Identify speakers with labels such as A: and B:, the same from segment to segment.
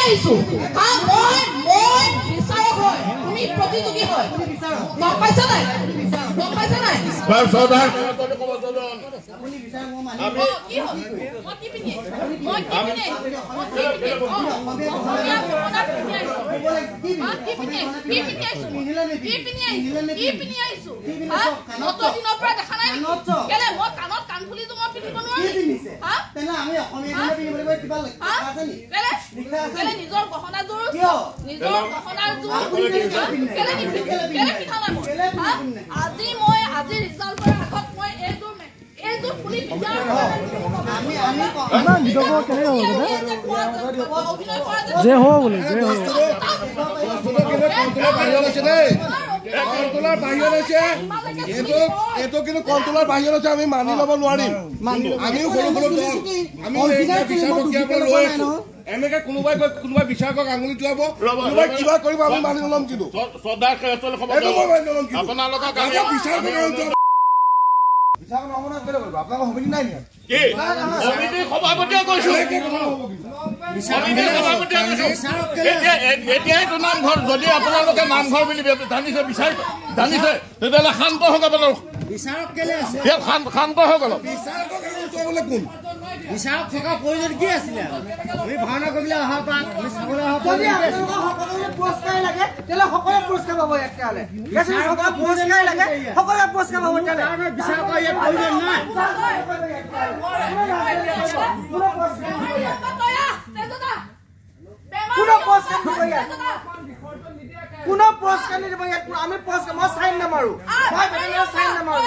A: আহিছো মই বিচাৰক হয় তুমি প্ৰতিযোগী হয় গম পাইছা নাই
B: চৌধাৰ
A: আপুনি বিচাৰক আমি কি হ'ল মই কি পিনে নিজৰ গহনাযোৰ আজি মই আজি ৰিজাল্টৰ আগত মই এইযোৰ পুলি
C: যে হ'ব বোলে যে হ'ব
B: কণ্ট্ৰলৰ বাহিৰত আছে এইটো কিন্তু কণ্ট্ৰলৰ বাহিৰত আছে আমি মানি ল'ব নোৱাৰিম আমিও সৰু সৰু আমি লৈ আছো এনেকে কোনোবাই বিচাৰকক আঙুলি টোৱাব কোনোবাই কিবা কৰিব আমি মানি নল'ম কিন্তু এতিয়াইতো নামঘৰ যদি আপোনালোকে নামঘৰ বুলি জানিছে জানিছে তেতিয়াহ'লে শান্ত হওক আপোনালোক শান্ত হৈ গ'ল কোন
C: বিচাৰক থকা প্ৰয়োজন কি আছিলে আমি ভাওনা কৰিবলৈ অহা পৰা আমি চাবলৈ অহা পুৰস্কাৰ লাগে তেলে সকলোৱে পুৰস্কাৰ পাব একেবাৰে সকলোৱে পুৰস্কাৰ লাগে সকলোৱে পুৰস্কাৰ পাব তেলে বিচাৰকৰ ইয়াত প্ৰয়োজন নাই কোনো পুৰস্কাৰ নিদিব ইয়াত আমি পুৰস্কাৰ মই চাইন নামাৰো মই চাইন নামাৰো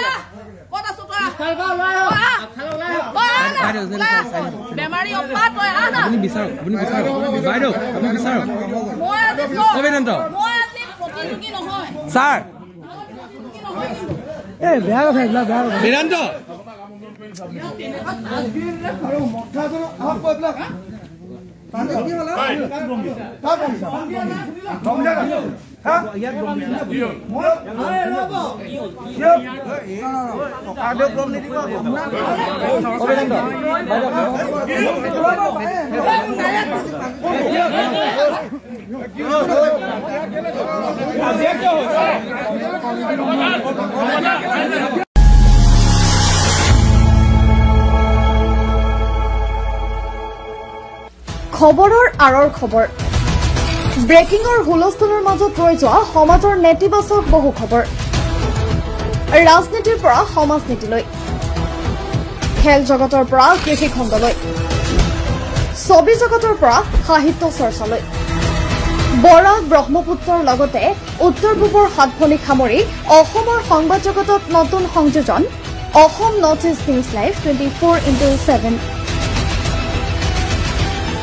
A: বেমাৰী অপা তই আনা
C: আপুনি বিচাৰক বাইদেউ আপুনি বিচাৰক অভিনন্দ
A: প্ৰতিযোগী নহয়
C: ছাৰ এই বেয়া কথা এইবিলাক বেয়া কথা বীৰেন্দ্ৰ
D: খবৰৰ আঁৰৰ খবৰ ব্ৰেকিংৰ হুলস্থুলৰ মাজত ৰৈ যোৱা সমাজৰ নেতিবাচক বহু খবৰ ৰাজনীতিৰ পৰা সমাজনীতিলৈ খেল জগতৰ পৰা কৃষি খণ্ডলৈ ছবি জগতৰ পৰা সাহিত্য চৰ্চালৈ বৰাক ব্ৰহ্মপুত্ৰৰ লগতে উত্তৰ পূবৰ সাতভনী সামৰি অসমৰ সংবাদ জগতত নতুন সংযোজন Assam north east news live 24/7